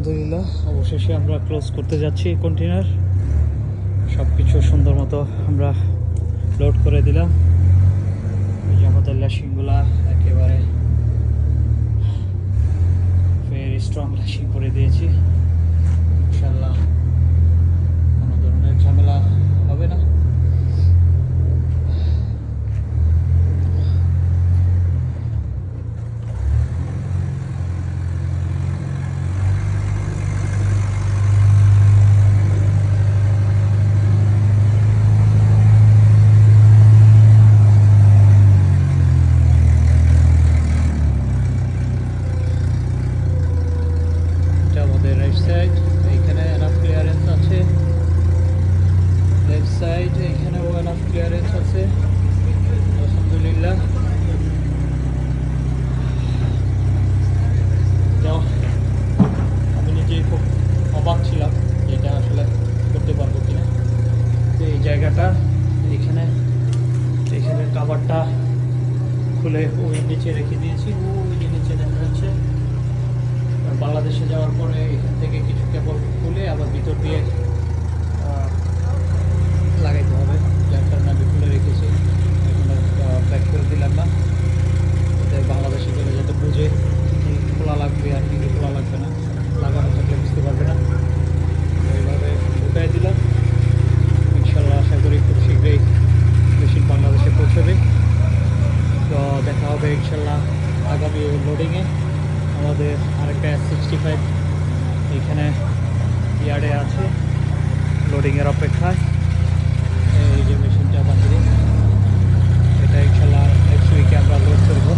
আলহামদুলিল্লাহ অবশেষে আমরা ক্লোজ করতে যাচ্ছি কন্টেইনার। সব কিছু সুন্দর মতো আমরা লোড করে দিলাম। এই যে আমাদের ল্যাশিংগুলা একেবারে ভেরি স্ট্রং ল্যাশিং করে দিয়েছি। ইনশাআল্লাহ কোনো ধরনের ঝামেলা হবে না। রাইট সাইড এইখানে এনাফ ক্লিয়ারেন্স আছে, লেফট সাইড এইখানেও এনাফ ক্লিয়ারেন্স আছে আলহামদুলিল্লাহ। আমি নিজেই খুব অবাক ছিলাম এটা আসলে করতে পারবো কিনা। তো এই জায়গাটা এইখানে কাভারটা খুলে ওই নিচে রেখে দিয়েছি, ওই যে নিচে দেখা যাচ্ছে। বাংলাদেশে যাওয়ার পরে এখান থেকে কিছু কেবল খুলে আবার ভিতর দিয়ে লাগাইতে হবে, যার কারণে আমি খুলে রেখেছি। এখন ব্যাক করে দিলাম না, যাতে বাংলাদেশে গেলে যাতে বুঝে কী খোলা লাগবে আর কী খোলা লাগবে না, লাগানো থাকলে বুঝতে পারবে না। এইভাবে ঢুকাই দিলাম। ইনশাল্লাহ আশা করি খুব শীঘ্রই মেশিন বাংলাদেশে পৌঁছবে। তো দেখা হবে ইনশাল্লাহ আগামী লোডিংয়ে। আমাদের আরেকটা S65 এইখানে ইয়ার্ডে আছে লোডিংয়ের অপেক্ষায়। এই যে মেশিনটা বাহিরে, এটা ইনশাল্লাহ নেক্সট উইকে আমরা লোড করবো।